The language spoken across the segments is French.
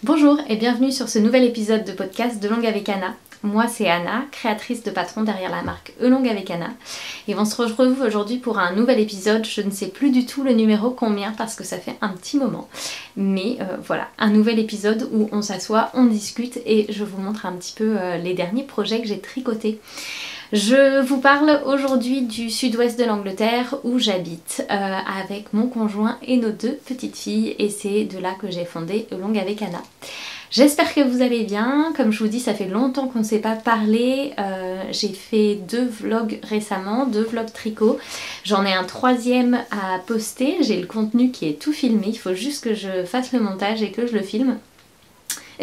Bonjour et bienvenue sur ce nouvel épisode de podcast de Longue avec Anna. Moi c'est Anna, créatrice de patron derrière la marque Longue avec Anna. Et on se retrouve aujourd'hui pour un nouvel épisode, je ne sais plus du tout le numéro combien parce que ça fait un petit moment. Mais voilà, un nouvel épisode où on s'assoit, on discute et je vous montre un petit peu les derniers projets que j'ai tricotés. Je vous parle aujourd'hui du sud-ouest de l'Angleterre où j'habite avec mon conjoint et nos deux petites filles et c'est de là que j'ai fondé Longue avec Anna. J'espère que vous allez bien, comme je vous dis ça fait longtemps qu'on ne s'est pas parlé, j'ai fait 2 vlogs récemment, 2 vlogs tricot, j'en ai un 3e à poster, j'ai le contenu qui est tout filmé, il faut juste que je fasse le montage et que je le filme.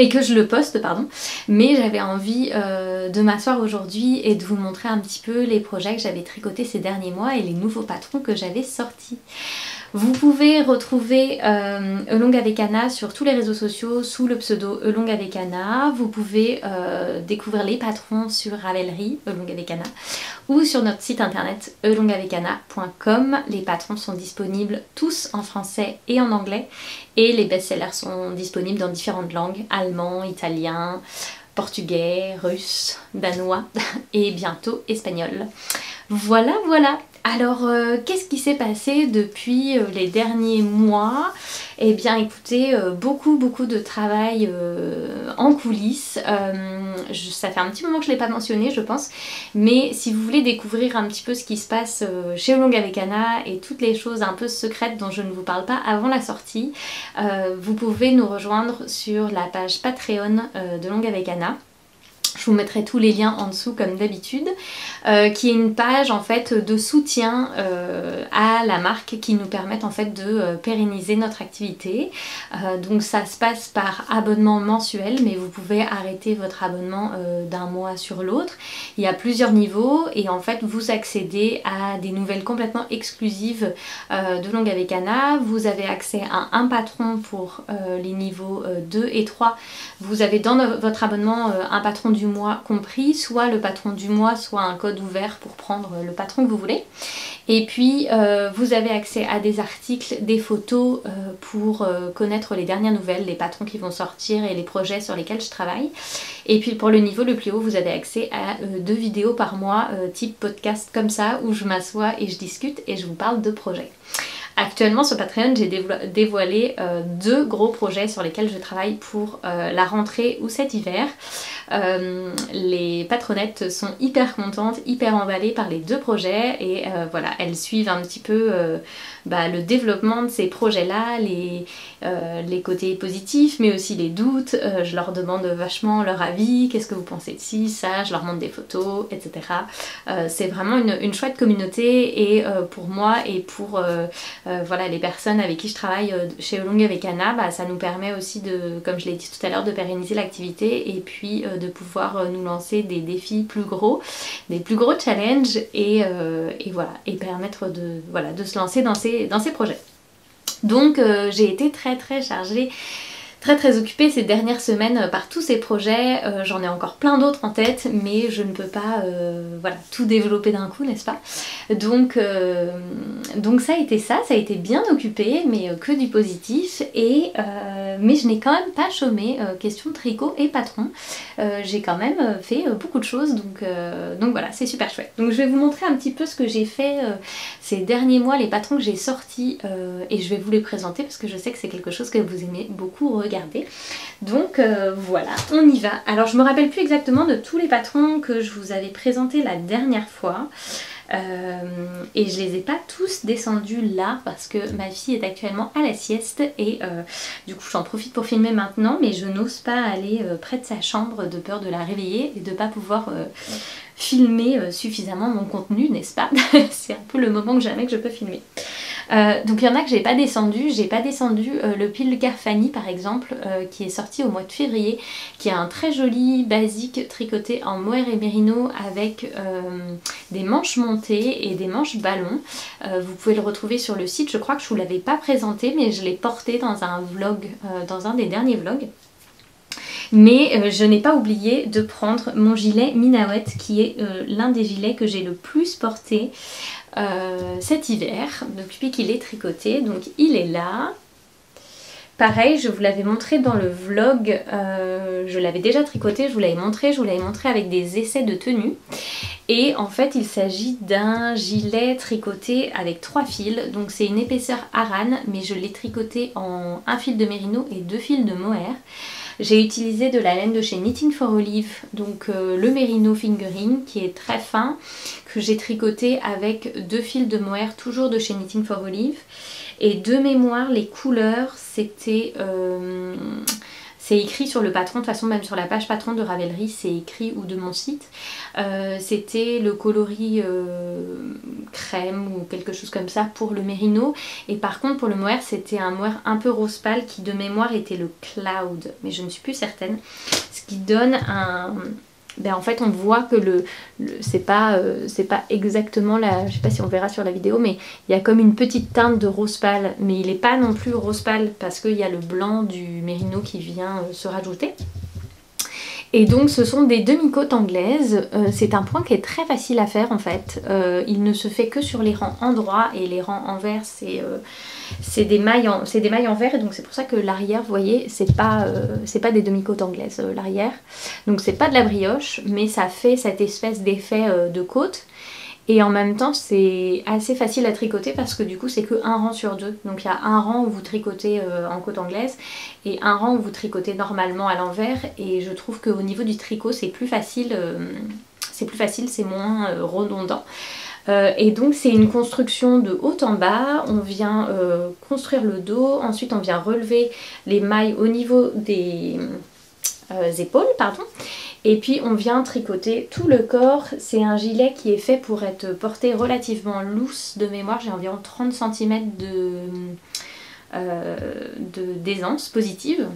Et que je le poste, pardon, mais j'avais envie de m'asseoir aujourd'hui et de vous montrer un petit peu les projets que j'avais tricotés ces derniers mois et les nouveaux patrons que j'avais sortis. Vous pouvez retrouver Longue avec Anna sur tous les réseaux sociaux sous le pseudo Longue avec Anna. Vous pouvez découvrir les patrons sur Ravelry, Longue avec Anna, ou sur notre site internet longueavecana.com. Les patrons sont disponibles tous en français et en anglais et les best-sellers sont disponibles dans différentes langues, allemand, italien, portugais, russe, danois et bientôt espagnol. Voilà, voilà. Alors, qu'est-ce qui s'est passé depuis les derniers mois? Eh bien, écoutez, beaucoup de travail en coulisses. Ça fait un petit moment que je ne l'ai pas mentionné, je pense. Mais si vous voulez découvrir un petit peu ce qui se passe chez Longue avec Anna et toutes les choses un peu secrètes dont je ne vous parle pas avant la sortie, vous pouvez nous rejoindre sur la page Patreon de Longue avec Anna. Je vous mettrai tous les liens en dessous comme d'habitude, qui est une page en fait de soutien à la marque qui nous permettent en fait de pérenniser notre activité. Donc ça se passe par abonnement mensuel, mais vous pouvez arrêter votre abonnement d'un mois sur l'autre. Il y a plusieurs niveaux et en fait vous accédez à des nouvelles complètement exclusives de Longue avec Anna. Vous avez accès à un patron pour les niveaux 2 et 3. Vous avez dans votre abonnement un patron du mois compris, soit le patron du mois, soit un code ouvert pour prendre le patron que vous voulez. Et puis vous avez accès à des articles, des photos pour connaître les dernières nouvelles, les patrons qui vont sortir et les projets sur lesquels je travaille. Et puis pour le niveau le plus haut, vous avez accès à 2 vidéos par mois, type podcast comme ça, où je m'assois et je discute et je vous parle de projets. Actuellement sur Patreon, j'ai dévoilé 2 gros projets sur lesquels je travaille pour la rentrée ou cet hiver. Les patronettes sont hyper contentes, hyper emballées par les 2 projets et voilà, elles suivent un petit peu le développement de ces projets-là, les côtés positifs mais aussi les doutes. Je leur demande vachement leur avis, qu'est-ce que vous pensez de ci, ça, je leur montre des photos, etc. C'est vraiment une chouette communauté et pour moi et pour voilà, les personnes avec qui je travaille chez Longue avec Anna, ça nous permet aussi de, comme je l'ai dit tout à l'heure, de pérenniser l'activité et puis de pouvoir nous lancer des défis plus gros, des plus gros challenges et voilà, et permettre de se lancer dans ces projets. Donc j'ai été très chargée, très occupée ces dernières semaines par tous ces projets. J'en ai encore plein d'autres en tête mais je ne peux pas tout développer d'un coup, n'est-ce pas? Donc ça a été bien occupé mais que du positif et mais je n'ai quand même pas chômé question tricot et patron. J'ai quand même fait beaucoup de choses donc voilà, c'est super chouette. Donc je vais vous montrer un petit peu ce que j'ai fait ces derniers mois, les patrons que j'ai sortis et je vais vous les présenter parce que je sais que c'est quelque chose que vous aimez beaucoup regarder. Donc voilà, on y va. Alors je me rappelle plus exactement de tous les patrons que je vous avais présentés la dernière fois. Et je les ai pas tous descendus là parce que ma fille est actuellement à la sieste et du coup j'en profite pour filmer maintenant mais je n'ose pas aller près de sa chambre de peur de la réveiller et de pas pouvoir filmer suffisamment mon contenu, n'est-ce pas? C'est un peu le moment que jamais que je peux filmer. Donc il y en a que j'ai pas descendu le Pilgar Fanny par exemple qui est sorti au mois de février, qui est un très joli basique tricoté en mohair et mérino avec des manches montées et des manches ballons. Vous pouvez le retrouver sur le site, je crois que je vous l'avais pas présenté mais je l'ai porté dans un vlog, dans un des derniers vlogs. Mais je n'ai pas oublié de prendre mon gilet Minawet qui est l'un des gilets que j'ai le plus porté cet hiver depuis qu'il est tricoté. Donc il est là. pareil, je vous l'avais montré dans le vlog, je l'avais déjà tricoté, je vous l'avais montré avec des essais de tenue. Et en fait il s'agit d'un gilet tricoté avec 3 fils, donc c'est une épaisseur Aran, mais je l'ai tricoté en un fil de mérino et 2 fils de mohair. J'ai utilisé de la laine de chez Knitting for Olive, donc le Merino Fingering qui est très fin, que j'ai tricoté avec 2 fils de mohair, toujours de chez Knitting for Olive. Et de mémoire, les couleurs, c'était... c'est écrit sur le patron, de toute façon même sur la page patron de Ravelry, c'est écrit, ou de mon site. C'était le coloris crème ou quelque chose comme ça pour le mérino. Et par contre pour le mohair, c'était un mohair un peu rose pâle qui de mémoire était le cloud. Mais je ne suis plus certaine. Ce qui donne un... Ben en fait on voit que c'est pas exactement la... Je sais pas si on verra sur la vidéo, mais il y a comme une petite teinte de rose pâle. Mais il n'est pas non plus rose pâle parce qu'il y a le blanc du mérino qui vient se rajouter. Et donc ce sont des demi-côtes anglaises, c'est un point qui est très facile à faire en fait, il ne se fait que sur les rangs endroits et les rangs envers c'est des mailles envers, et donc c'est pour ça que l'arrière, vous voyez, c'est pas des demi-côtes anglaises l'arrière, donc c'est pas de la brioche, mais ça fait cette espèce d'effet de côte. Et en même temps c'est assez facile à tricoter parce que du coup c'est que un rang sur deux. Donc il y a un rang où vous tricotez en côte anglaise et un rang où vous tricotez normalement à l'envers. Et je trouve qu'au niveau du tricot c'est plus facile, c'est moins redondant. Et donc c'est une construction de haut en bas, on vient construire le dos, ensuite on vient relever les mailles au niveau des épaules, pardon. Et puis on vient tricoter tout le corps. C'est un gilet qui est fait pour être porté relativement loose de mémoire. J'ai environ 30 cm d'aisance positive.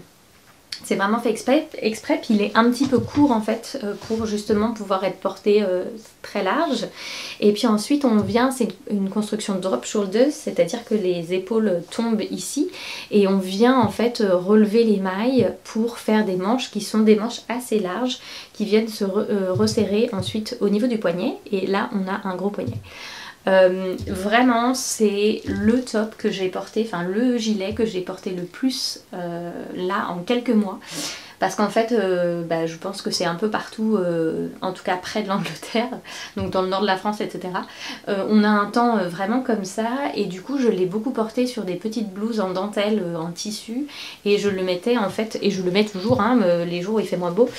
C'est vraiment fait exprès, puis il est un petit peu court en fait pour justement pouvoir être porté très large. Et puis ensuite on vient, c'est une construction drop shoulders, c'est-à-dire que les épaules tombent ici et on vient en fait relever les mailles pour faire des manches qui sont des manches assez larges qui viennent se resserrer ensuite au niveau du poignet, et là on a un gros poignet. Vraiment c'est le top que j'ai porté, enfin le gilet que j'ai porté le plus là en quelques mois, parce qu'en fait je pense que c'est un peu partout, en tout cas près de l'Angleterre, donc dans le nord de la France, etc. On a un temps vraiment comme ça, et du coup je l'ai beaucoup porté sur des petites blouses en dentelle, en tissu, et je le mettais en fait, et je le mets toujours hein, les jours où il fait moins beau,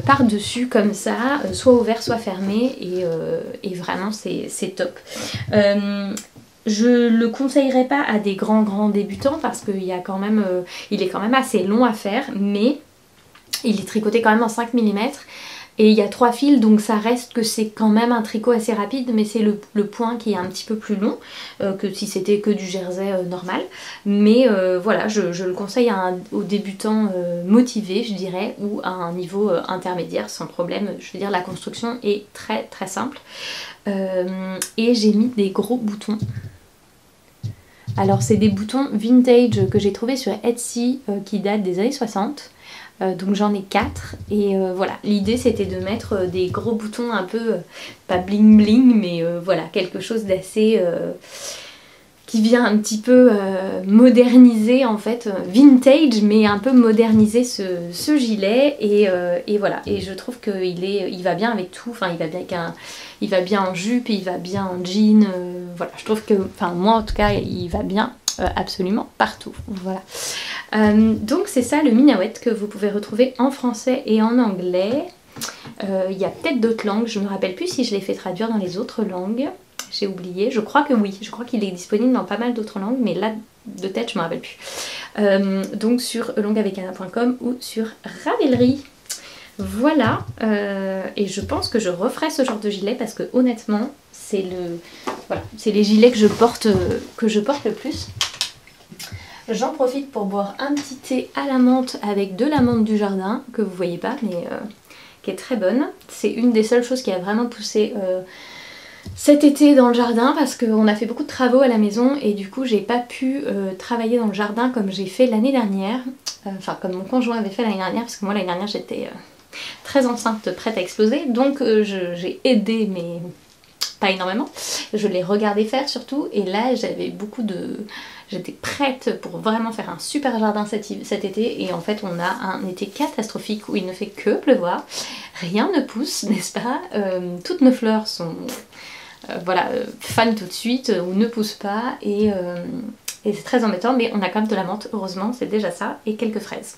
par dessus comme ça, soit ouvert soit fermé, et vraiment c'est top. Je le conseillerais pas à des grands débutants parce qu'il y a quand même, il est quand même assez long à faire, mais il est tricoté quand même en 5 mm et il y a 3 fils, donc ça reste que c'est quand même un tricot assez rapide, mais c'est le point qui est un petit peu plus long que si c'était que du jersey normal. Mais voilà, je le conseille aux débutants motivés, je dirais, ou à un niveau intermédiaire sans problème. Je veux dire, la construction est très simple. Et j'ai mis des gros boutons. Alors c'est des boutons vintage que j'ai trouvé sur Etsy qui datent des années 60. Donc j'en ai 4 et voilà, l'idée c'était de mettre des gros boutons un peu, pas bling bling, mais voilà, quelque chose d'assez qui vient un petit peu moderniser en fait, vintage, mais un peu moderniser ce gilet, et voilà, et je trouve qu'il va bien avec tout, enfin il va bien en jupe, et il va bien en jean, voilà, je trouve que, enfin moi en tout cas il va bien absolument partout, voilà. Donc c'est ça le Minawet que vous pouvez retrouver en français et en anglais. Il y a peut-être d'autres langues, je ne me rappelle plus si je l'ai fait traduire dans les autres langues, j'ai oublié, je crois que oui, je crois qu'il est disponible dans pas mal d'autres langues, mais là de tête je ne me rappelle plus. Donc sur elongavecana.com ou sur Ravelry. Voilà, et je pense que je referai ce genre de gilet parce que honnêtement c'est les gilets que je porte le plus. J'en profite pour boire un petit thé à la menthe avec de la menthe du jardin, que vous voyez pas, mais qui est très bonne. C'est une des seules choses qui a vraiment poussé cet été dans le jardin, parce qu'on a fait beaucoup de travaux à la maison et du coup j'ai pas pu travailler dans le jardin comme j'ai fait l'année dernière, enfin comme mon conjoint avait fait l'année dernière, parce que moi l'année dernière j'étais très enceinte, prête à exploser, donc j'ai aidé, mais pas énormément, je l'ai regardé faire surtout, et là j'avais beaucoup de... J'étais prête pour vraiment faire un super jardin cet été et en fait on a un été catastrophique où il ne fait que pleuvoir, rien ne pousse, n'est-ce pas? Toutes nos fleurs sont fanent tout de suite ou ne poussent pas et c'est très embêtant, mais on a quand même de la menthe, heureusement, c'est déjà ça, et quelques fraises.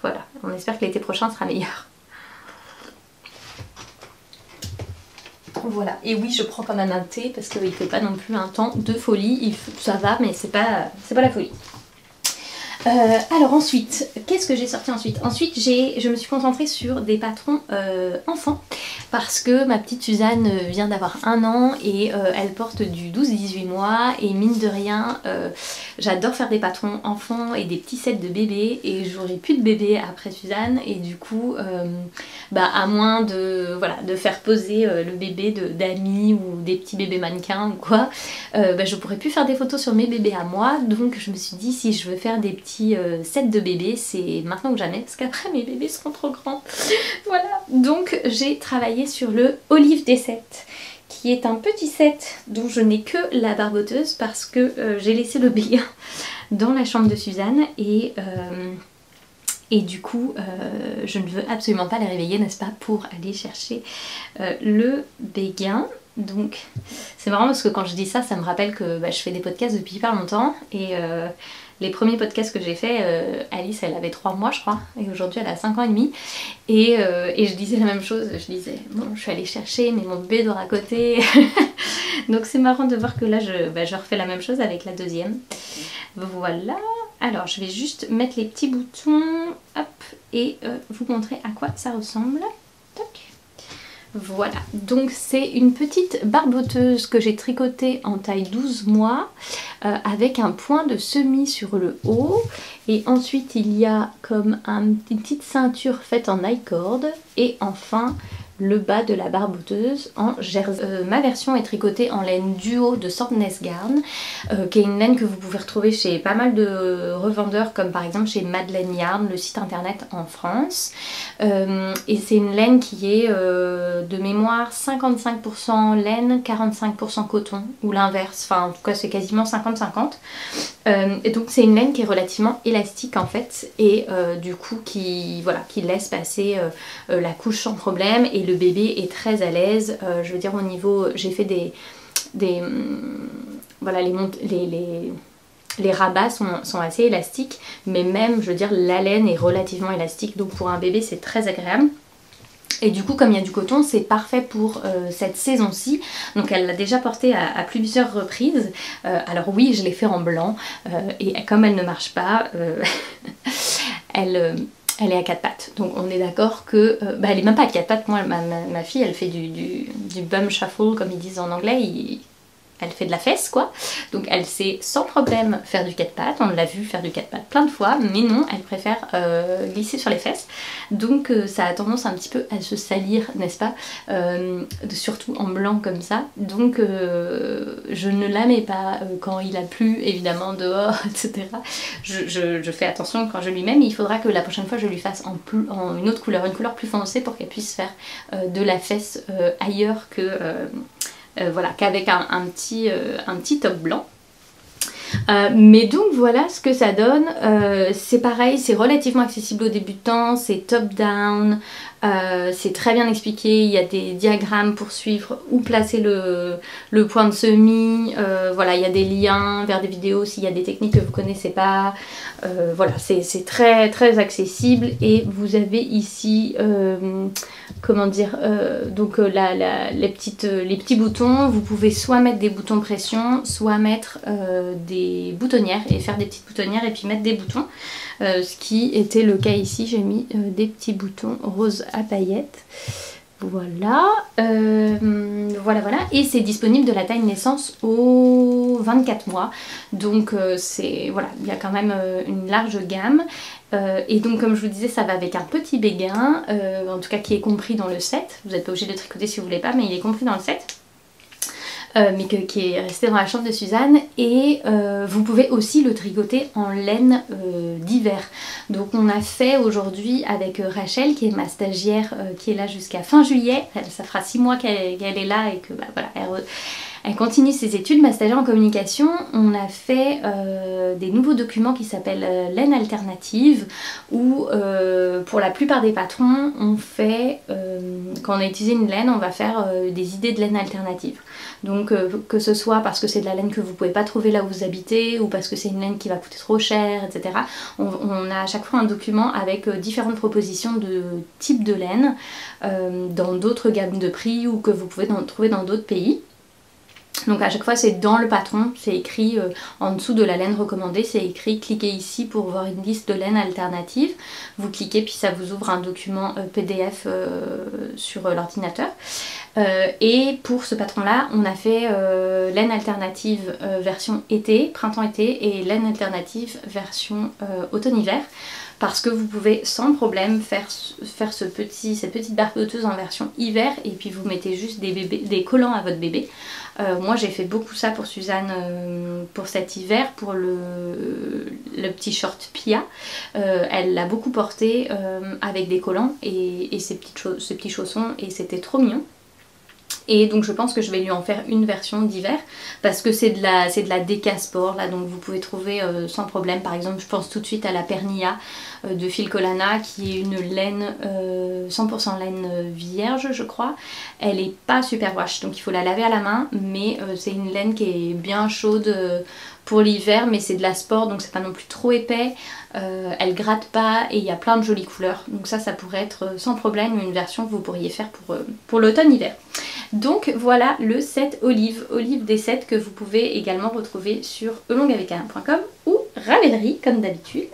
Voilà, on espère que l'été prochain sera meilleur. Voilà, et oui, je prends quand même un thé parce qu'il ne fait pas non plus un temps de folie. Ça va, mais c'est pas la folie. Alors ensuite, qu'est-ce que j'ai sorti ensuite? Ensuite, je me suis concentrée sur des patrons enfants parce que ma petite Suzanne vient d'avoir 1 an et elle porte du 12-18 mois et mine de rien, j'adore faire des patrons enfants et des petits sets de bébés et j'aurai plus de bébés après Suzanne et du coup, à moins de faire poser le bébé d'amis ou des petits bébés mannequins ou quoi, je pourrais plus faire des photos sur mes bébés à moi, donc je me suis dit si je veux faire des petits sets de bébés, c'est maintenant ou jamais parce qu'après mes bébés seront trop grands. Voilà, donc j'ai travaillé sur le Olive des Sets qui est un petit set dont je n'ai que la barboteuse parce que j'ai laissé le béguin dans la chambre de Suzanne et du coup je ne veux absolument pas les réveiller, n'est-ce pas, pour aller chercher le béguin. Donc c'est marrant parce que quand je dis ça, ça me rappelle que je fais des podcasts depuis hyper longtemps et les premiers podcasts que j'ai fait, Alice elle avait 3 mois je crois et aujourd'hui elle a 5 ans et demi et je disais la même chose, je disais bon je suis allée chercher mais mon bébé dort à côté donc c'est marrant de voir que là je refais la même chose avec la deuxième. Voilà, alors je vais juste mettre les petits boutons hop, et vous montrer à quoi ça ressemble. Toc. Voilà, donc c'est une petite barboteuse que j'ai tricotée en taille 12 mois avec un point de semis sur le haut et ensuite il y a comme une petite ceinture faite en I-cord et enfin le bas de la barboteuse en jersey. Ma version est tricotée en laine duo de Softness Garn, qui est une laine que vous pouvez retrouver chez pas mal de revendeurs comme par exemple chez Madeleine Yarn, le site internet en France. Et c'est une laine qui est de mémoire 55% laine, 45% coton ou l'inverse, enfin en tout cas c'est quasiment 50-50. Et donc c'est une laine qui est relativement élastique en fait et du coup qui laisse passer la couche sans problème et le bébé est très à l'aise. Je veux dire au niveau, j'ai fait les rabats sont assez élastiques mais même je veux dire la laine est relativement élastique donc pour un bébé c'est très agréable. Et du coup comme il y a du coton c'est parfait pour cette saison-ci. Donc elle l'a déjà porté à plusieurs reprises. Alors oui je l'ai fait en blanc et comme elle ne marche pas elle est à 4 pattes. Donc on est d'accord que... elle est même pas à 4 pattes. Moi ma fille elle fait du bum shuffle comme ils disent en anglais. Elle fait de la fesse quoi, donc elle sait sans problème faire du 4 pattes, on l'a vu faire du 4 pattes plein de fois, mais non, elle préfère glisser sur les fesses, donc ça a tendance un petit peu à se salir, n'est-ce pas, surtout en blanc comme ça, donc je ne la mets pas quand il a plu, évidemment dehors, etc. Je fais attention quand je lui mets, mais il faudra que la prochaine fois je lui fasse en une autre couleur, une couleur plus foncée pour qu'elle puisse faire de la fesse ailleurs que... qu'avec un petit top blanc. Mais donc voilà ce que ça donne. C'est pareil, c'est relativement accessible aux débutants, c'est top down, c'est très bien expliqué, il y a des diagrammes pour suivre où placer le point de semis, il y a des liens vers des vidéos s'il y a des techniques que vous connaissez pas, c'est très très accessible et vous avez ici les petits boutons, vous pouvez soit mettre des boutons pression, soit mettre des boutonnières et faire des petites boutonnières et puis mettre des boutons, ce qui était le cas ici, j'ai mis des petits boutons roses à paillettes. Voilà, et c'est disponible de la taille naissance au 24 mois, donc il y a quand même une large gamme, et donc comme je vous disais ça va avec un petit béguin, en tout cas qui est compris dans le set, vous n'êtes pas obligé de tricoter si vous voulez pas, mais il est compris dans le set. Qui est resté dans la chambre de Suzanne et vous pouvez aussi le tricoter en laine d'hiver. Donc on a fait aujourd'hui avec Rachel qui est ma stagiaire qui est là jusqu'à fin juillet, ça fera 6 mois qu'elle est là et que Elle continue ses études, ma stagiaire en communication. On a fait des nouveaux documents qui s'appellent laine alternative, où pour la plupart des patrons, on fait, quand on a utilisé une laine, on va faire des idées de laine alternative. Donc que ce soit parce que c'est de la laine que vous ne pouvez pas trouver là où vous habitez, ou parce que c'est une laine qui va coûter trop cher, etc. On a à chaque fois un document avec différentes propositions de types de laine dans d'autres gammes de prix ou que vous pouvez trouver dans d'autres pays. Donc à chaque fois c'est dans le patron, c'est écrit en dessous de la laine recommandée, c'est écrit cliquez ici pour voir une liste de laine alternative. Vous cliquez puis ça vous ouvre un document PDF sur l'ordinateur. Et pour ce patron là on a fait laine alternative version été, printemps-été, et laine alternative version automne-hiver, parce que vous pouvez sans problème faire cette petite barboteuse en version hiver et puis vous mettez juste des collants à votre bébé. Moi j'ai fait beaucoup ça pour Suzanne pour cet hiver, pour le petit short Pia. Elle l'a beaucoup porté avec des collants et ses petits chaussons, et c'était trop mignon. Et donc je pense que je vais lui en faire une version d'hiver, parce que c'est de la Déca Sport là, donc vous pouvez trouver sans problème. Par exemple je pense tout de suite à la Pernia de Filcolana, qui est une laine 100% laine vierge je crois. Elle est pas super wash, donc il faut la laver à la main, mais c'est une laine qui est bien chaude pour l'hiver, mais c'est de la sport, donc c'est pas non plus trop épais, elle gratte pas et il y a plein de jolies couleurs, donc ça pourrait être sans problème une version que vous pourriez faire pour l'automne-hiver. Donc voilà le set Olive des sets que vous pouvez également retrouver sur elongavecana.com ou Ravelry comme d'habitude.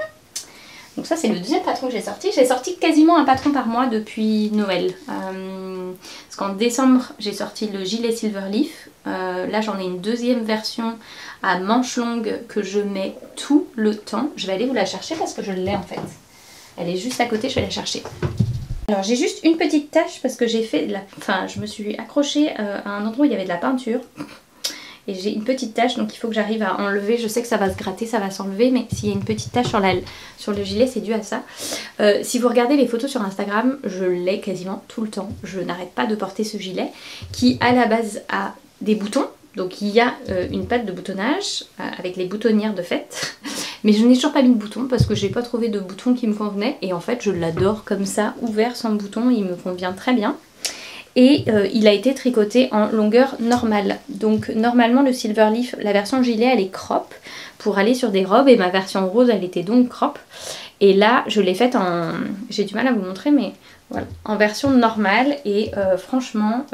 Donc ça c'est le deuxième patron que j'ai sorti. J'ai sorti quasiment un patron par mois depuis Noël. Parce qu'en décembre j'ai sorti le gilet Silverleaf. Là j'en ai une deuxième version à manches longues que je mets tout le temps. Je vais aller vous la chercher parce que je l'ai en fait. Elle est juste à côté, je vais la chercher. Alors j'ai juste une petite tache parce que j'ai fait je me suis accrochée à un endroit où il y avait de la peinture. Et j'ai une petite tache, donc il faut que j'arrive à enlever. Je sais que ça va se gratter, ça va s'enlever, mais s'il y a une petite tache sur le gilet, c'est dû à ça. Si vous regardez les photos sur Instagram, je l'ai quasiment tout le temps. Je n'arrête pas de porter ce gilet qui à la base a des boutons. Donc il y a une patte de boutonnage avec les boutonnières de fête. Mais je n'ai toujours pas mis de bouton parce que j'ai pas trouvé de bouton qui me convenait. Et en fait je l'adore comme ça, ouvert sans bouton, il me convient très bien. Et il a été tricoté en longueur normale. Donc normalement le Silverleaf, la version gilet elle est crop pour aller sur des robes, et ma version rose elle était donc crop. Et là je l'ai faite en... j'ai du mal à vous montrer mais voilà, en version normale. Et franchement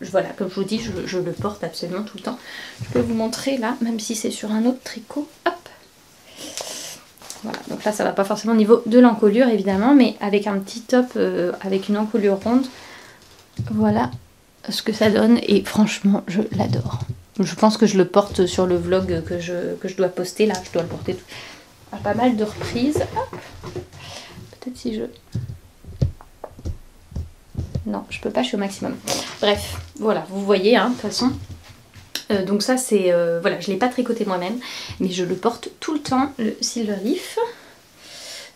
voilà, comme je vous dis, je le porte absolument tout le temps. Je peux vous montrer là, même si c'est sur un autre tricot. Hop. Voilà, donc là ça va pas forcément au niveau de l'encolure évidemment, mais avec un petit top avec une encolure ronde. Voilà ce que ça donne et franchement je l'adore. Je pense que je le porte sur le vlog que je dois poster là, je dois le porter à pas mal de reprises. Peut-être si je... Non, je peux pas, je suis au maximum. Bref, voilà, vous voyez de toute façon. Donc ça c'est... voilà, je l'ai pas tricoté moi-même, mais je le porte tout le temps, le Silverleaf.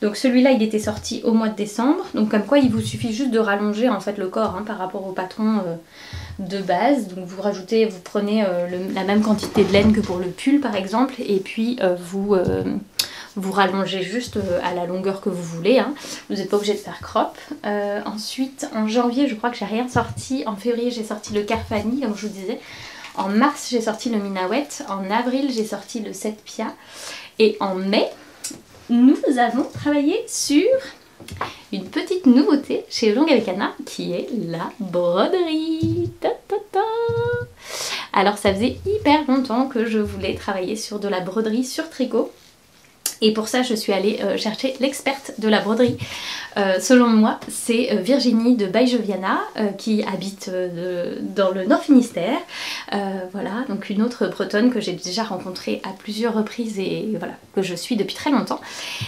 Donc celui-là il était sorti au mois de décembre, donc comme quoi il vous suffit juste de rallonger en fait le corps par rapport au patron de base. Donc vous prenez la même quantité de laine que pour le pull par exemple, et puis vous rallongez juste à la longueur que vous voulez, vous n'êtes pas obligé de faire crop. Ensuite en janvier je crois que j'ai rien sorti, en février j'ai sorti le Carfani comme je vous disais, en mars j'ai sorti le Minawet, en avril j'ai sorti le set Pia, et en mai nous avons travaillé sur une petite nouveauté chez Elongavecana qui est la broderie. Ta, ta, ta. Alors ça faisait hyper longtemps que je voulais travailler sur de la broderie sur tricot. Et pour ça je suis allée chercher l'experte de la broderie. Selon moi c'est Virginie de By Joviana qui habite dans le Nord Finistère. Voilà, donc une autre bretonne que j'ai déjà rencontrée à plusieurs reprises et voilà, que je suis depuis très longtemps.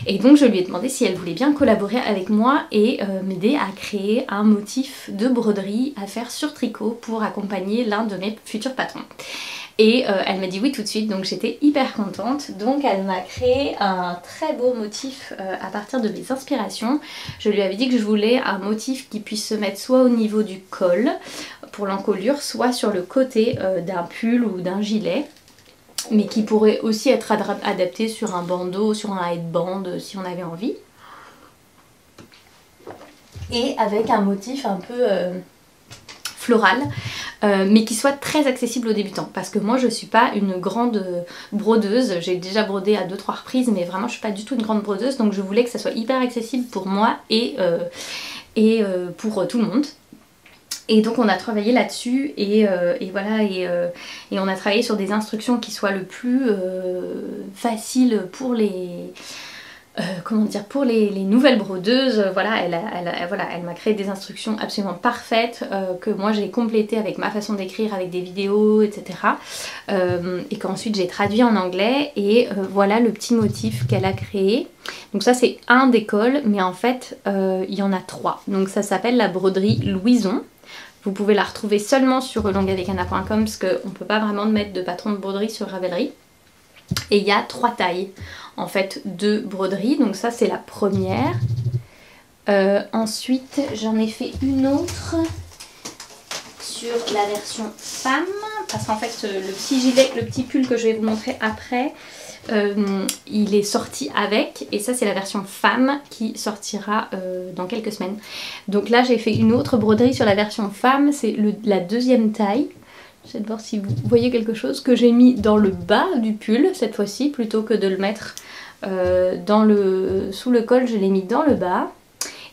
Et donc je lui ai demandé si elle voulait bien collaborer avec moi et m'aider à créer un motif de broderie à faire sur tricot pour accompagner l'un de mes futurs patrons. Et elle m'a dit oui tout de suite, donc j'étais hyper contente. Donc elle m'a créé un très beau motif à partir de mes inspirations. Je lui avais dit que je voulais un motif qui puisse se mettre soit au niveau du col pour l'encolure, soit sur le côté d'un pull ou d'un gilet, mais qui pourrait aussi être adapté sur un bandeau, sur un headband si on avait envie. Et avec un motif un peu floral, mais qui soit très accessible aux débutants, parce que moi je suis pas une grande brodeuse, j'ai déjà brodé à 2-3 reprises, mais vraiment je suis pas du tout une grande brodeuse, donc je voulais que ça soit hyper accessible pour moi et pour tout le monde. Et donc on a travaillé là-dessus et voilà, et on a travaillé sur des instructions qui soient le plus faciles pour les pour les nouvelles brodeuses. Voilà, elle m'a créé des instructions absolument parfaites que moi j'ai complétées avec ma façon d'écrire, avec des vidéos, etc. Et qu'ensuite j'ai traduit en anglais, et voilà le petit motif qu'elle a créé. Donc ça c'est un des cols, mais en fait il y en a 3. Donc ça s'appelle la broderie Louison. Vous pouvez la retrouver seulement sur elongavecana.com parce qu'on ne peut pas vraiment mettre de patron de broderie sur Ravelry. Et il y a 3 tailles en fait de broderie, donc ça c'est la première. Ensuite j'en ai fait une autre sur la version femme, parce qu'en fait le petit gilet, le petit pull que je vais vous montrer après, il est sorti avec, et ça c'est la version femme qui sortira dans quelques semaines. Donc là j'ai fait une autre broderie sur la version femme, c'est la 2e taille. J'essaie de voir si vous voyez quelque chose, que j'ai mis dans le bas du pull cette fois-ci, plutôt que de le mettre sous le col, je l'ai mis dans le bas.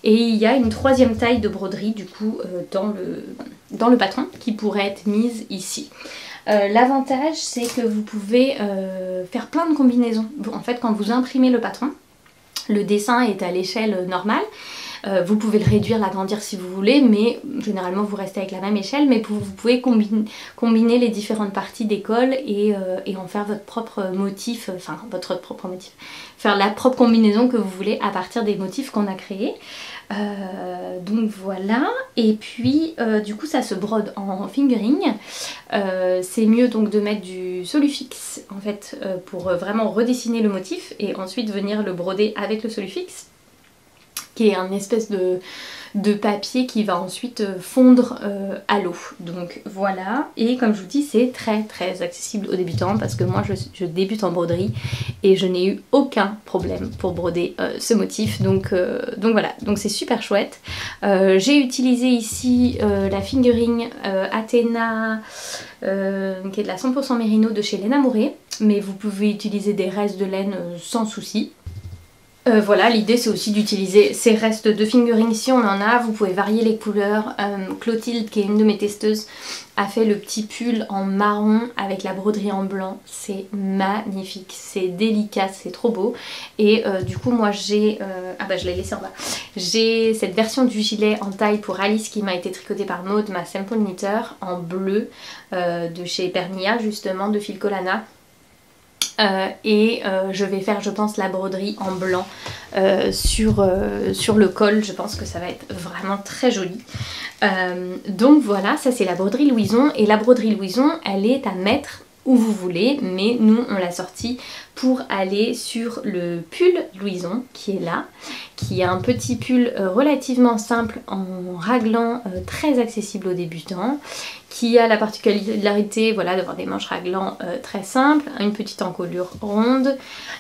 Et il y a une 3e taille de broderie du coup dans le patron qui pourrait être mise ici. L'avantage c'est que vous pouvez faire plein de combinaisons. En fait quand vous imprimez le patron, le dessin est à l'échelle normale. Vous pouvez le réduire, l'agrandir si vous voulez, mais généralement vous restez avec la même échelle, mais vous pouvez combiner les différentes parties des cols et en faire votre propre motif, faire la propre combinaison que vous voulez à partir des motifs qu'on a créés. Donc voilà, et puis du coup ça se brode en fingering. C'est mieux donc de mettre du Solufix en fait pour vraiment redessiner le motif et ensuite venir le broder avec le Solufix, qui est un espèce de papier qui va ensuite fondre à l'eau. Donc voilà, et comme je vous dis c'est très très accessible aux débutants, parce que moi je débute en broderie et je n'ai eu aucun problème pour broder ce motif, donc voilà, donc c'est super chouette. J'ai utilisé ici la fingering Athena qui est de la 100% Mérino de chez Léna Mouret, mais vous pouvez utiliser des restes de laine sans souci. Voilà, l'idée c'est aussi d'utiliser ces restes de fingering si on en a, vous pouvez varier les couleurs. Clotilde, qui est une de mes testeuses, a fait le petit pull en marron avec la broderie en blanc, c'est magnifique, c'est délicat, c'est trop beau. Et du coup moi j'ai, je l'ai laissé en bas, j'ai cette version du gilet en taille pour Alice qui m'a été tricotée par Maud, ma sample knitter, en bleu de chez Pernilla justement, de Filcolana. Je vais faire je pense la broderie en blanc sur le col, je pense que ça va être vraiment très joli. Donc voilà, ça c'est la broderie Louison, et la broderie Louison elle est à mettre où vous voulez, mais nous on l'a sortie pour aller sur le pull Louison qui est là, qui est un petit pull relativement simple en raglan, très accessible aux débutants, qui a la particularité voilà, d'avoir des manches raglans très simples, une petite encolure ronde,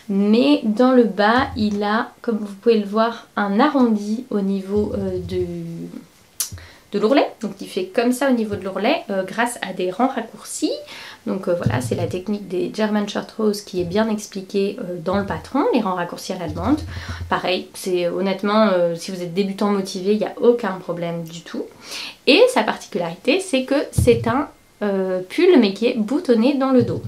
mais dans le bas il a, comme vous pouvez le voir, un arrondi au niveau de l'ourlet, donc il fait comme ça au niveau de l'ourlet grâce à des rangs raccourcis. Donc voilà, c'est la technique des German Short Hose qui est bien expliquée dans le patron, les rangs raccourcis à l'allemande. Pareil, c'est honnêtement, si vous êtes débutant motivé, il n'y a aucun problème du tout. Et sa particularité, c'est que c'est un pull mais qui est boutonné dans le dos.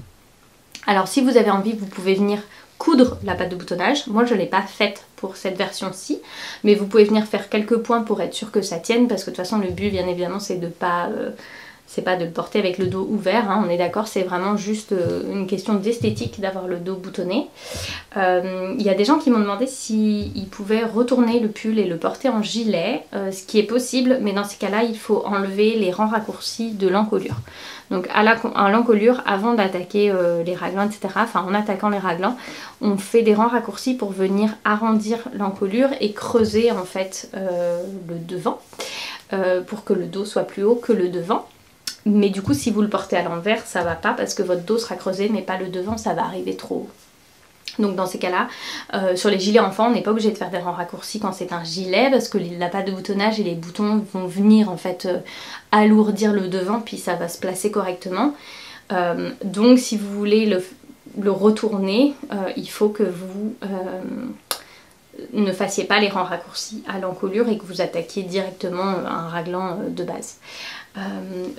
Alors si vous avez envie, vous pouvez venir coudre la patte de boutonnage. Moi je ne l'ai pas faite pour cette version-ci, mais vous pouvez venir faire quelques points pour être sûr que ça tienne, parce que de toute façon le but bien évidemment c'est de pas c'est pas de le porter avec le dos ouvert, hein, on est d'accord, c'est vraiment juste une question d'esthétique d'avoir le dos boutonné. Il y a des gens qui m'ont demandé s'ils pouvaient retourner le pull et le porter en gilet, ce qui est possible, mais dans ces cas-là, il faut enlever les rangs raccourcis de l'encolure. Donc à l'encolure, avant d'attaquer les raglans, etc., enfin en attaquant les raglans, on fait des rangs raccourcis pour venir arrondir l'encolure et creuser en fait le devant, pour que le dos soit plus haut que le devant. Mais du coup, si vous le portez à l'envers, ça va pas parce que votre dos sera creusé, mais pas le devant, ça va arriver trop haut. Donc dans ces cas-là, sur les gilets enfants, on n'est pas obligé de faire des rangs raccourcis quand c'est un gilet parce que la patte de boutonnage et les boutons vont venir en fait alourdir le devant, puis ça va se placer correctement. Donc si vous voulez le retourner, il faut que vous ne fassiez pas les rangs raccourcis à l'encolure et que vous attaquiez directement un raglan de base.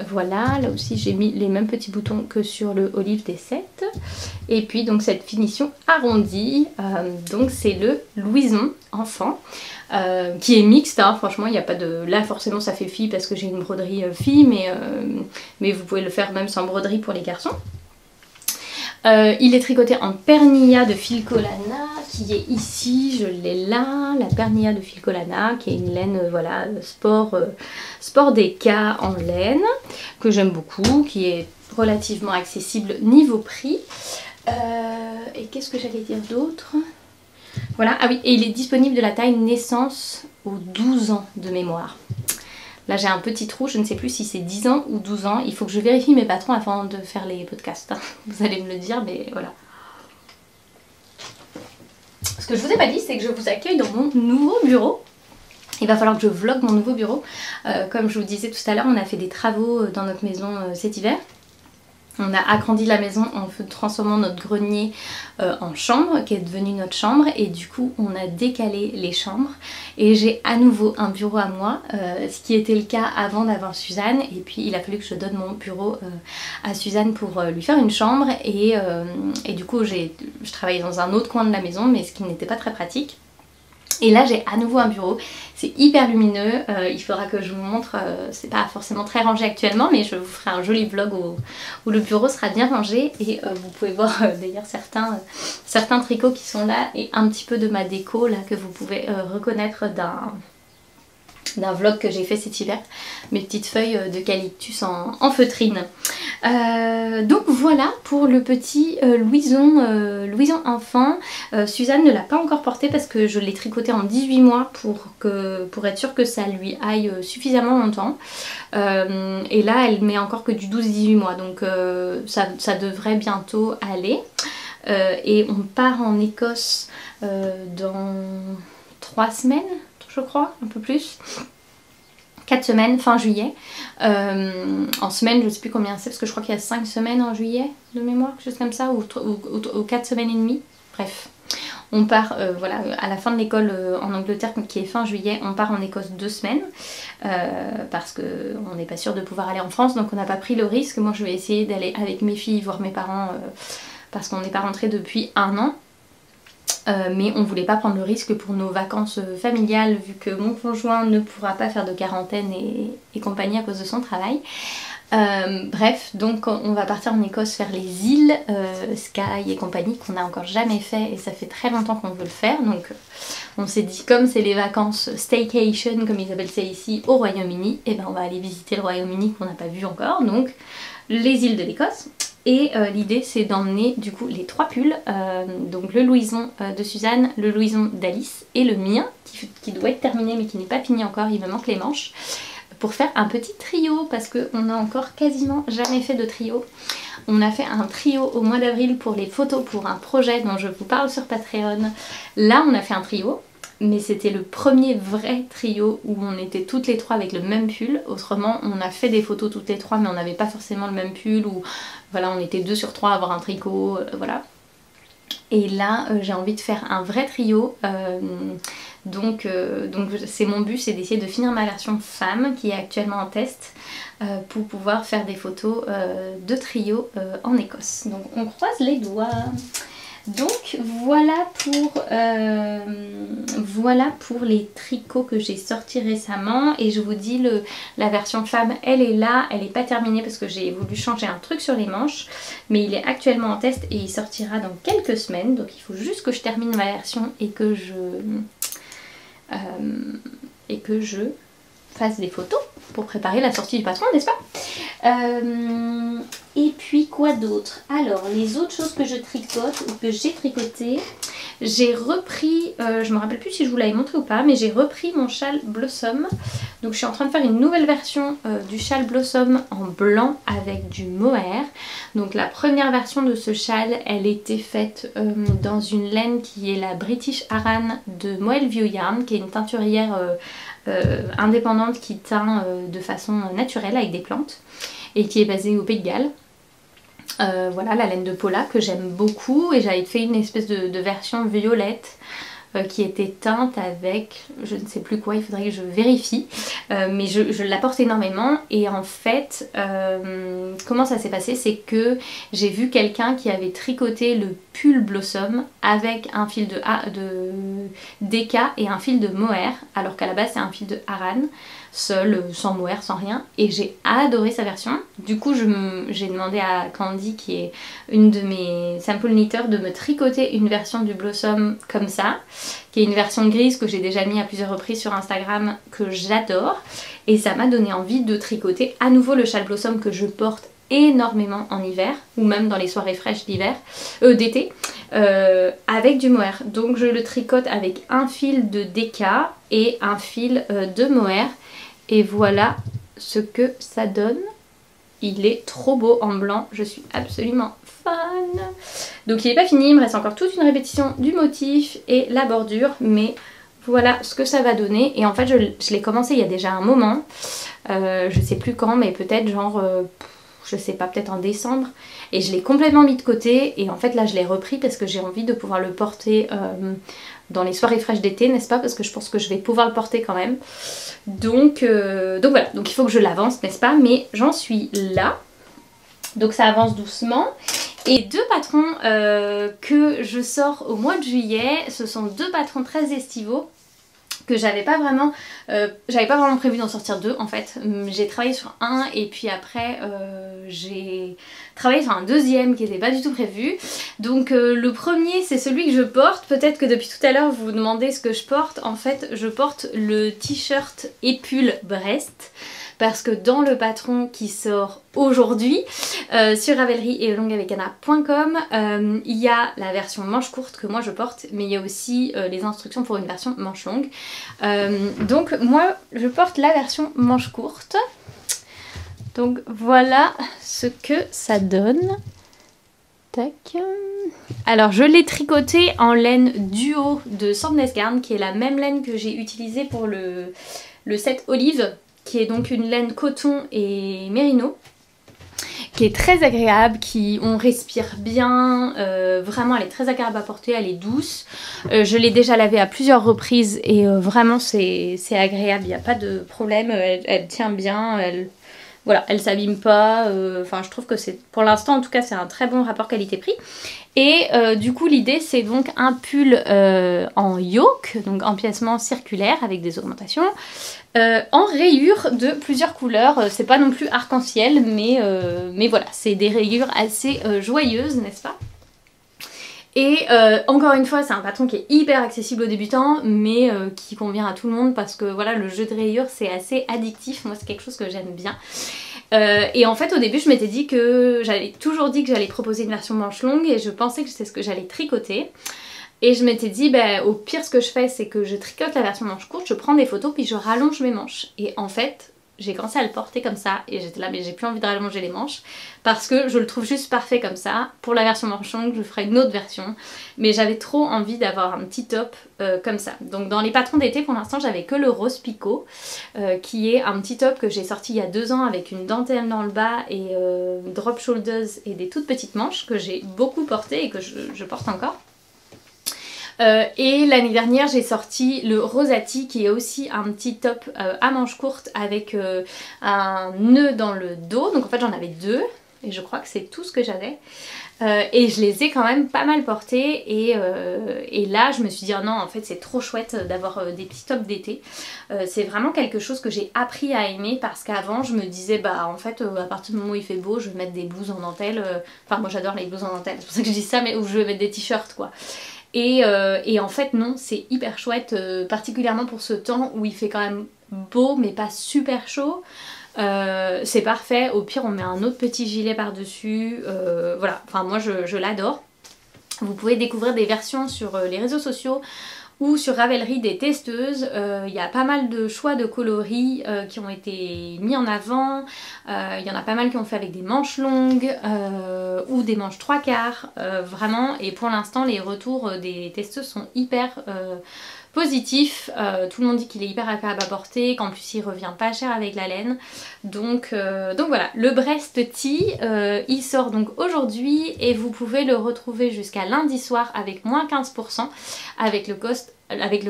Voilà, là aussi j'ai mis les mêmes petits boutons que sur le Olive des 7. Et puis donc cette finition arrondie, donc c'est le Louison enfant, qui est mixte, hein, franchement il n'y a pas de... Là forcément ça fait fille parce que j'ai une broderie fille, mais vous pouvez le faire même sans broderie pour les garçons. Il est tricoté en pernilla de Filcolana qui est ici, je l'ai là, la pernilla de Filcolana qui est une laine voilà, sport Deka en laine que j'aime beaucoup, qui est relativement accessible niveau prix. Et qu'est-ce que j'allais dire d'autre? Voilà, ah oui, et il est disponible de la taille naissance aux 12 ans de mémoire. Là j'ai un petit trou, je ne sais plus si c'est 10 ans ou 12 ans. Il faut que je vérifie mes patrons avant de faire les podcasts. Vous allez me le dire, mais voilà. Ce que je vous ai pas dit, c'est que je vous accueille dans mon nouveau bureau. Il va falloir que je vlog mon nouveau bureau. Comme je vous disais tout à l'heure, on a fait des travaux dans notre maison cet hiver. On a agrandi la maison en transformant notre grenier en chambre, qui est devenue notre chambre, et du coup on a décalé les chambres et j'ai à nouveau un bureau à moi, ce qui était le cas avant d'avoir Suzanne, et puis il a fallu que je donne mon bureau à Suzanne pour lui faire une chambre, et du coup je travaillais dans un autre coin de la maison, mais ce qui n'était pas très pratique. Et là j'ai à nouveau un bureau, c'est hyper lumineux, il faudra que je vous montre, c'est pas forcément très rangé actuellement, mais je vous ferai un joli vlog où le bureau sera bien rangé, et vous pouvez voir d'ailleurs certains tricots qui sont là, et un petit peu de ma déco là que vous pouvez reconnaître d'un vlog que j'ai fait cet hiver, mes petites feuilles d'eucalyptus en feutrine. Donc voilà pour le petit Louison enfant. Suzanne ne l'a pas encore porté parce que je l'ai tricoté en 18 mois pour être sûre que ça lui aille suffisamment longtemps. Et là elle met encore que du 12-18 mois, donc ça devrait bientôt aller. Et on part en Écosse dans 3 semaines, je crois, un peu plus. 4 semaines, fin juillet. En semaine, je sais plus combien c'est, parce que je crois qu'il y a 5 semaines en juillet de mémoire, quelque chose comme ça, ou 4 semaines et demie. Bref, on part voilà, à la fin de l'école en Angleterre, qui est fin juillet, on part en Écosse 2 semaines, parce qu'on n'est pas sûr de pouvoir aller en France, donc on n'a pas pris le risque. Moi je vais essayer d'aller avec mes filles voir mes parents, parce qu'on n'est pas rentré depuis 1 an. Mais on voulait pas prendre le risque pour nos vacances familiales, vu que mon conjoint ne pourra pas faire de quarantaine et compagnie à cause de son travail. Bref, donc on va partir en Écosse faire les îles, Skye et compagnie, qu'on n'a encore jamais fait, et ça fait très longtemps qu'on veut le faire. Donc on s'est dit, comme c'est les vacances staycation comme ils appellent ça ici au Royaume-Uni, et ben on va aller visiter le Royaume-Uni qu'on n'a pas vu encore, donc les îles de l'Écosse. Et l'idée c'est d'emmener du coup les 3 pulls, donc le Louison de Suzanne, le Louison d'Alice et le mien qui doit être terminé mais qui n'est pas fini encore, il me manque les manches, pour faire un petit trio, parce qu'on n'a encore quasiment jamais fait de trio. On a fait un trio au mois d'avril pour les photos pour un projet dont je vous parle sur Patreon. Là on a fait un trio, mais c'était le premier vrai trio où on était toutes les 3 avec le même pull. Autrement on a fait des photos toutes les 3 mais on n'avait pas forcément le même pull, ou voilà, on était 2 sur 3 à avoir un tricot, voilà. Et là j'ai envie de faire un vrai trio, donc c'est mon but, c'est d'essayer de finir ma version femme qui est actuellement en test, pour pouvoir faire des photos de trio en Écosse. Donc on croise les doigts. Donc voilà pour les tricots que j'ai sortis récemment. Et je vous dis, la version femme, elle est là. Elle n'est pas terminée parce que j'ai voulu changer un truc sur les manches. Mais il est actuellement en test et il sortira dans quelques semaines. Donc il faut juste que je termine ma version et que je fasse des photos pour préparer la sortie du patron, n'est-ce pas? Et puis quoi d'autre? Alors les autres choses que je tricote ou que j'ai tricoté, j'ai repris, je me rappelle plus si je vous l'avais montré ou pas, mais j'ai repris mon châle Blossom. Donc je suis en train de faire une nouvelle version du châle Blossom en blanc avec du mohair. Donc la première version de ce châle, elle était faite dans une laine qui est la British Aran de Moelle View Yarn, qui est une teinturière indépendante qui teint de façon naturelle avec des plantes et qui est basée au Pays de Galles. Voilà la laine de Paula que j'aime beaucoup, et j'avais fait une espèce de version violette qui était teinte avec je ne sais plus quoi, il faudrait que je vérifie, mais je la porte énormément. Et en fait comment ça s'est passé, c'est que j'ai vu quelqu'un qui avait tricoté le pull Blossom avec un fil de DK et un fil de mohair, alors qu'à la base c'est un fil de Aran seul, sans mohair, sans rien, et j'ai adoré sa version. Du coup j'ai demandé à Candy, qui est une de mes sample knitters, de me tricoter une version du Blossom comme ça, qui est une version grise que j'ai déjà mis à plusieurs reprises sur Instagram, que j'adore, et ça m'a donné envie de tricoter à nouveau le châle Blossom que je porte énormément en hiver, ou même dans les soirées fraîches d'hiver, d'été, avec du mohair. Donc je le tricote avec un fil de DK et un fil de mohair, et voilà ce que ça donne. Il est trop beau en blanc, je suis absolument fan. Donc il n'est pas fini, il me reste encore toute une répétition du motif et la bordure, mais voilà ce que ça va donner. Et en fait je l'ai commencé il y a déjà un moment, je sais plus quand, mais peut-être genre je sais pas, peut-être en décembre, et je l'ai complètement mis de côté. Et en fait là je l'ai repris parce que j'ai envie de pouvoir le porter dans les soirées fraîches d'été, n'est-ce pas, parce que je pense que je vais pouvoir le porter quand même. Donc voilà, donc il faut que je l'avance, n'est-ce pas, mais j'en suis là. Donc ça avance doucement. Et deux patrons que je sors au mois de juillet, ce sont deux patrons très estivaux que j'avais pas vraiment prévu d'en sortir deux en fait. J'ai travaillé sur un et puis après j'ai travaillé sur un deuxième qui n'était pas du tout prévu. Donc le premier c'est celui que je porte. Peut-être que depuis tout à l'heure vous vous demandez ce que je porte. En fait je porte le t-shirt et pull Brest, parce que dans le patron qui sort aujourd'hui sur Ravelry et longueavecana.com, il y a la version manche courte que moi je porte, mais il y a aussi les instructions pour une version manche longue. Donc moi je porte la version manche courte. Donc voilà ce que ça donne. Tac. Alors je l'ai tricoté en laine duo de Sandnes Garn, qui est la même laine que j'ai utilisée pour le set Olive, qui est donc une laine coton et mérino, qui est très agréable, on respire bien, vraiment elle est très agréable à porter, elle est douce. Je l'ai déjà lavée à plusieurs reprises et vraiment c'est agréable, il n'y a pas de problème, elle tient bien, voilà, elle s'abîme pas, enfin je trouve que c'est, pour l'instant en tout cas, c'est un très bon rapport qualité-prix. Et du coup l'idée c'est donc un pull en yoke, donc empiècement circulaire avec des augmentations, en rayures de plusieurs couleurs. C'est pas non plus arc-en-ciel, mais voilà, c'est des rayures assez joyeuses, n'est-ce pas? Et encore une fois c'est un patron qui est hyper accessible aux débutants, mais qui convient à tout le monde, parce que voilà, le jeu de rayures c'est assez addictif, moi c'est quelque chose que j'aime bien. Et en fait au début je m'étais dit que j'avais toujours dit que j'allais proposer une version manche longue, et je pensais que c'est ce que j'allais tricoter. Et je m'étais dit, bah, au pire ce que je fais c'est que je tricote la version manche courte, je prends des photos puis je rallonge mes manches. Et en fait j'ai commencé à le porter comme ça et j'étais là, mais j'ai plus envie de rallonger les manches parce que je le trouve juste parfait comme ça. Pour la version manche longue je ferai une autre version, mais j'avais trop envie d'avoir un petit top comme ça. Donc dans les patrons d'été pour l'instant j'avais que le rose picot, qui est un petit top que j'ai sorti il y a 2 ans avec une dentelle dans le bas et drop shoulders et des toutes petites manches, que j'ai beaucoup porté et que je porte encore. Et l'année dernière j'ai sorti le Rosati, qui est aussi un petit top à manches courtes avec un nœud dans le dos. Donc en fait j'en avais 2. et je crois que c'est tout ce que j'avais. Et je les ai quand même pas mal portés et là je me suis dit oh non, en fait c'est trop chouette d'avoir des petits tops d'été. C'est vraiment quelque chose que j'ai appris à aimer, parce qu'avant je me disais bah en fait à partir du moment où il fait beau je vais mettre des blouses en dentelle, enfin moi j'adore les blouses en dentelle, c'est pour ça que je dis ça, mais où je vais mettre des t-shirts quoi. Et en fait non, c'est hyper chouette, particulièrement pour ce temps où il fait quand même beau mais pas super chaud. C'est parfait, au pire on met un autre petit gilet par dessus, voilà, enfin moi je l'adore. Vous pouvez découvrir des versions sur les réseaux sociaux ou sur Ravelry des testeuses. Il y a pas mal de choix de coloris qui ont été mis en avant. Il y en a pas mal qui ont fait avec des manches longues ou des manches 3/4 vraiment, et pour l'instant les retours des testeuses sont hyper positif, tout le monde dit qu'il est hyper agréable à porter, qu'en plus il revient pas cher avec la laine, donc voilà, le Brest Tee, il sort donc aujourd'hui et vous pouvez le retrouver jusqu'à lundi soir avec moins 15% avec le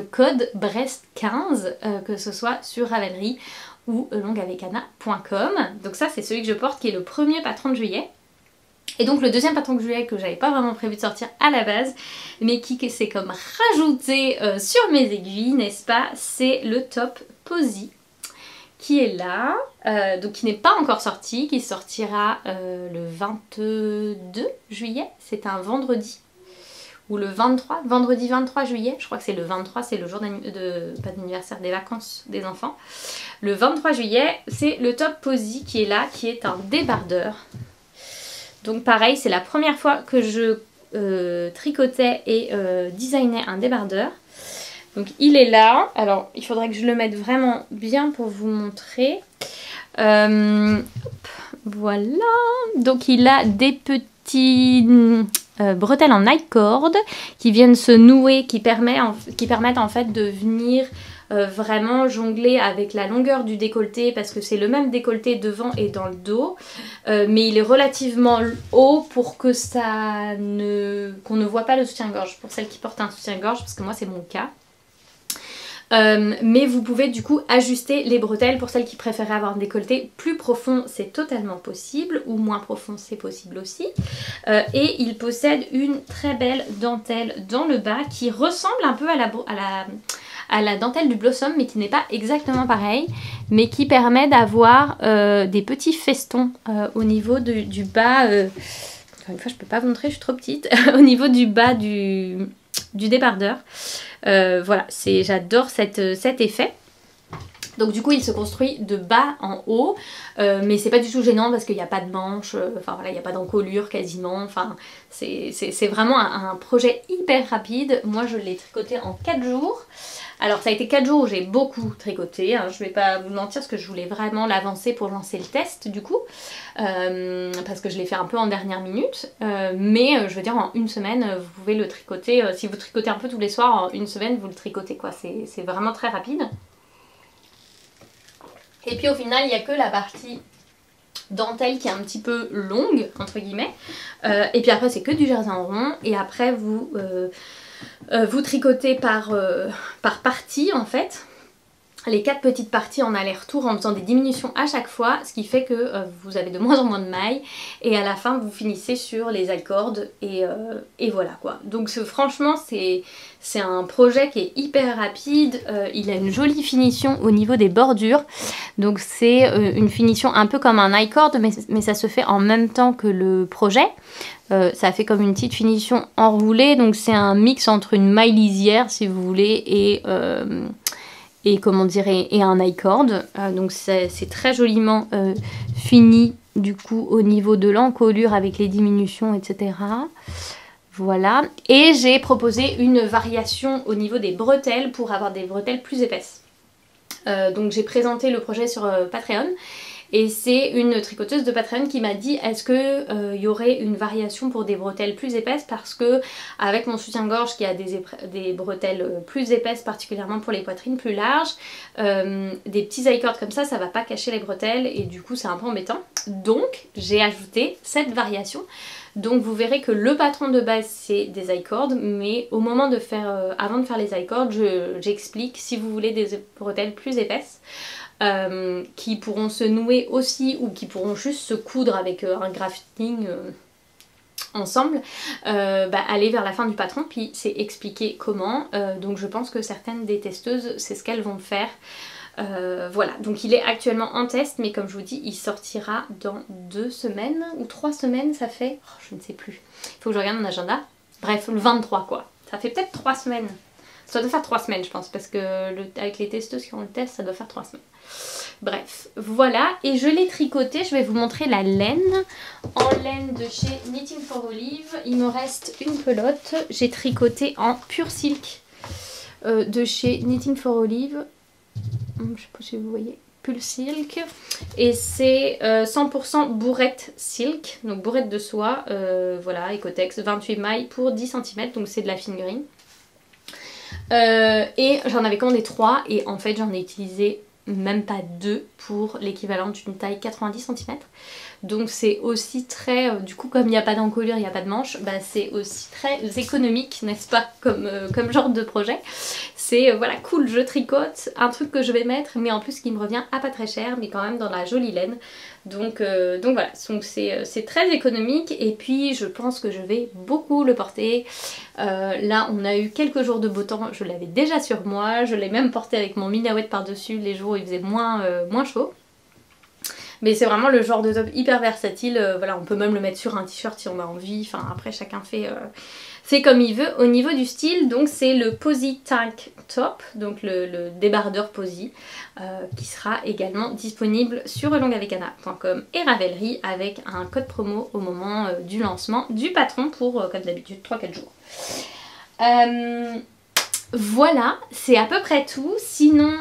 code BREST15, que ce soit sur Ravelry ou elongavecana.com. Donc ça c'est celui que je porte qui est le premier patron de juillet. Et donc le deuxième patron de juillet que j'avais pas vraiment prévu de sortir à la base, mais qui s'est comme rajouté sur mes aiguilles, n'est-ce pas, c'est le top Posy qui est là, donc qui n'est pas encore sorti, qui sortira le 22 juillet, c'est un vendredi, ou le 23, vendredi 23 juillet, je crois que c'est le 23, c'est le jour pas d'anniversaire, des vacances des enfants. Le 23 juillet, c'est le top Posy qui est là, qui est un débardeur. Donc pareil, c'est la première fois que je tricotais et designais un débardeur. Donc il est là. Alors il faudrait que je le mette vraiment bien pour vous montrer. Voilà. Donc il a des petits bretelles en I-cord qui viennent se nouer, qui permettent en fait de venir vraiment jongler avec la longueur du décolleté, parce que c'est le même décolleté devant et dans le dos, mais il est relativement haut pour que qu'on ne voit pas le soutien-gorge, pour celles qui portent un soutien-gorge, parce que moi c'est mon cas. Mais vous pouvez du coup ajuster les bretelles pour celles qui préfèrent avoir un décolleté plus profond, c'est totalement possible, ou moins profond c'est possible aussi. Et il possède une très belle dentelle dans le bas qui ressemble un peu à la dentelle du Blossom, mais qui n'est pas exactement pareil, mais qui permet d'avoir des petits festons au niveau du bas. Encore une fois, je peux pas vous montrer, je suis trop petite. Au niveau du bas du débardeur. Voilà, j'adore cet effet. Donc du coup il se construit de bas en haut, mais c'est pas du tout gênant parce qu'il n'y a pas de manches, enfin voilà, il n'y a pas d'encolure quasiment, enfin c'est vraiment un projet hyper rapide. Moi je l'ai tricoté en 4 jours. Alors ça a été 4 jours où j'ai beaucoup tricoté, hein. Je vais pas vous mentir parce que je voulais vraiment l'avancer pour lancer le test du coup, parce que je l'ai fait un peu en dernière minute, mais je veux dire en une semaine vous pouvez le tricoter, si vous tricotez un peu tous les soirs, en une semaine vous le tricotez quoi, c'est vraiment très rapide. Et puis au final il n'y a que la partie dentelle qui est un petit peu longue entre guillemets, et puis après c'est que du jersey en rond, et après vous tricotez par partie en fait, les 4 petites parties en aller-retour en faisant des diminutions à chaque fois, ce qui fait que vous avez de moins en moins de mailles, et à la fin vous finissez sur les I-cords et voilà quoi. Donc franchement c'est un projet qui est hyper rapide, il a une jolie finition au niveau des bordures, donc c'est une finition un peu comme un I-cord, mais ça se fait en même temps que le projet. Ça fait comme une petite finition enroulée, donc c'est un mix entre une maille lisière si vous voulez et comment dire, et un I-cord. Donc c'est très joliment fini du coup au niveau de l'encolure avec les diminutions etc. Voilà, et j'ai proposé une variation au niveau des bretelles pour avoir des bretelles plus épaisses. Donc j'ai présenté le projet sur Patreon. Et c'est une tricoteuse de Patreon qui m'a dit est-ce que y aurait une variation pour des bretelles plus épaisses, parce que avec mon soutien-gorge qui a des bretelles plus épaisses, particulièrement pour les poitrines plus larges, des petits I-cords comme ça va pas cacher les bretelles et du coup c'est un peu embêtant. Donc j'ai ajouté cette variation. Donc vous verrez que le patron de base c'est des I-cords, mais au moment de faire, avant de faire les I-cords, j'explique si vous voulez des bretelles plus épaisses. qui pourront se nouer aussi ou qui pourront juste se coudre avec un grafting ensemble, aller vers la fin du patron, puis c'est expliqué comment. Donc je pense que certaines des testeuses, c'est ce qu'elles vont faire. Voilà, donc il est actuellement en test, mais comme je vous dis, il sortira dans 2 semaines ou 3 semaines, ça fait, je ne sais plus, il faut que je regarde mon agenda. Bref, le 23 quoi, ça fait peut-être 3 semaines. Ça doit faire 3 semaines je pense, parce que avec les testeuses qui ont le test, ça doit faire 3 semaines. Bref, voilà, et je l'ai tricoté, je vais vous montrer la laine, en laine de chez Knitting for Olive. Il me reste une pelote, j'ai tricoté en pur silk de chez Knitting for Olive. Je sais pas si vous voyez, Pure Silk, et c'est 100% bourrette silk, donc bourrette de soie, voilà, Ecotex, 28 mailles pour 10 cm, donc c'est de la fingering. Et j'en avais commandé 3 et en fait j'en ai utilisé même pas 2 pour l'équivalent d'une taille 90 cm. Donc c'est aussi très, du coup comme il n'y a pas d'encolure, il n'y a pas de manche, c'est aussi très économique, n'est-ce pas, comme genre de projet. C'est voilà, cool, je tricote, un truc que je vais mettre, mais en plus qui me revient à pas très cher, mais quand même dans la jolie laine. Donc voilà, donc c'est très économique et puis je pense que je vais beaucoup le porter. Là on a eu quelques jours de beau temps, je l'avais déjà sur moi, je l'ai même porté avec mon mini ouate par-dessus les jours où il faisait moins chaud. Mais c'est vraiment le genre de top hyper versatile, voilà, on peut même le mettre sur un t-shirt si on a envie, enfin après chacun fait comme il veut. Au niveau du style, donc c'est le Posy Tank Top, donc le débardeur Posy, qui sera également disponible sur elongavecana.com et Ravelry avec un code promo au moment du lancement du patron pour, comme d'habitude, 3-4 jours. Voilà, c'est à peu près tout. Sinon,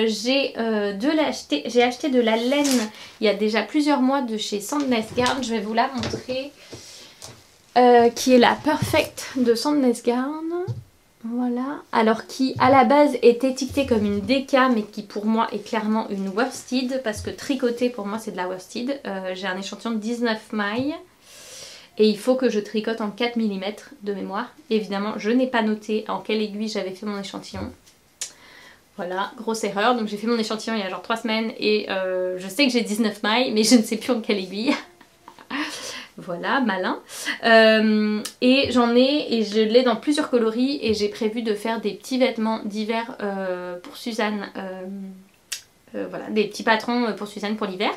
j'ai acheté de la laine il y a déjà plusieurs mois de chez Sandnes Garn. Je vais vous la montrer. Qui est la Perfect de Sandnes Garn. Voilà. Alors qui à la base est étiquetée comme une DK mais qui pour moi est clairement une worsted parce que tricoter pour moi c'est de la worsted. J'ai un échantillon de 19 mailles. Et il faut que je tricote en 4 mm de mémoire. Évidemment, je n'ai pas noté en quelle aiguille j'avais fait mon échantillon. Voilà, grosse erreur. Donc j'ai fait mon échantillon il y a genre 3 semaines et je sais que j'ai 19 mailles, mais je ne sais plus en quelle aiguille. Voilà, malin. Et j'en ai, et je l'ai dans plusieurs coloris, et j'ai prévu de faire des petits vêtements d'hiver pour Suzanne. Voilà, des petits patrons pour Suzanne pour l'hiver.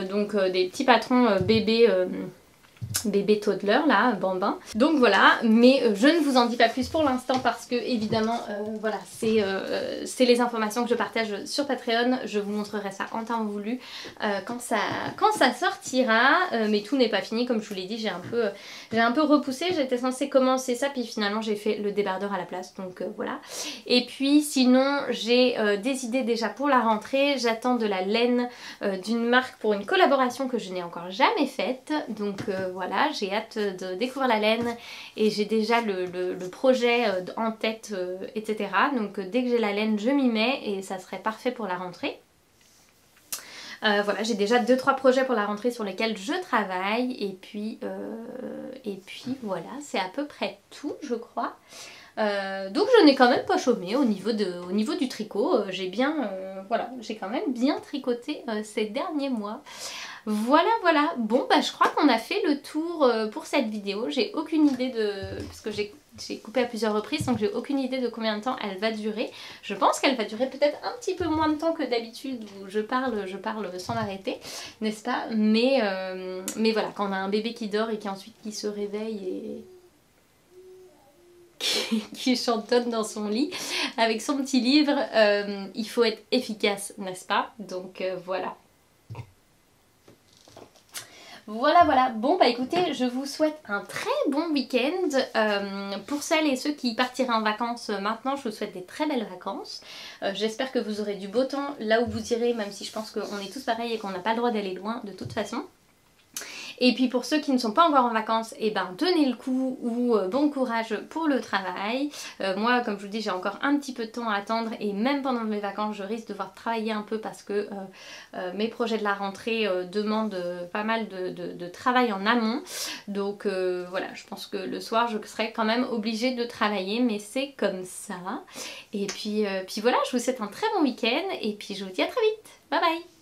Donc des petits patrons bébé toddler là, bambin. Donc voilà, mais je ne vous en dis pas plus pour l'instant parce que évidemment voilà, c'est les informations que je partage sur Patreon. Je vous montrerai ça en temps voulu quand ça sortira, mais tout n'est pas fini comme je vous l'ai dit, j'ai un peu repoussé, j'étais censée commencer ça puis finalement j'ai fait le débardeur à la place, donc voilà. Et puis sinon j'ai des idées déjà pour la rentrée, j'attends de la laine d'une marque pour une collaboration que je n'ai encore jamais faite, donc voilà, j'ai hâte de découvrir la laine et j'ai déjà le projet en tête, etc. Donc dès que j'ai la laine, je m'y mets et ça serait parfait pour la rentrée. Voilà, j'ai déjà 2-3 projets pour la rentrée sur lesquels je travaille et puis voilà, c'est à peu près tout je crois. Donc je n'ai quand même pas chômé au niveau du tricot, voilà, j'ai quand même bien tricoté ces derniers mois. Voilà, bon je crois qu'on a fait le tour pour cette vidéo. J'ai aucune idée parce que j'ai coupé à plusieurs reprises, donc j'ai aucune idée de combien de temps elle va durer. Je pense qu'elle va durer peut-être un petit peu moins de temps que d'habitude où je parle sans m'arrêter, n'est-ce pas, mais voilà, quand on a un bébé qui dort et qui se réveille et qui chantonne dans son lit avec son petit livre, il faut être efficace, n'est-ce pas, donc voilà. Voilà, bon écoutez, je vous souhaite un très bon week-end. Pour celles et ceux qui partiraient en vacances maintenant, je vous souhaite des très belles vacances. J'espère que vous aurez du beau temps là où vous irez, même si je pense qu'on est tous pareils et qu'on n'a pas le droit d'aller loin de toute façon. Et puis pour ceux qui ne sont pas encore en vacances, et ben tenez le coup ou bon courage pour le travail. Moi, comme je vous dis, j'ai encore un petit peu de temps à attendre et même pendant mes vacances, je risque de devoir travailler un peu parce que mes projets de la rentrée demandent pas mal de travail en amont. Donc voilà, je pense que le soir, je serai quand même obligée de travailler, mais c'est comme ça. Et puis voilà, je vous souhaite un très bon week-end et puis je vous dis à très vite. Bye bye!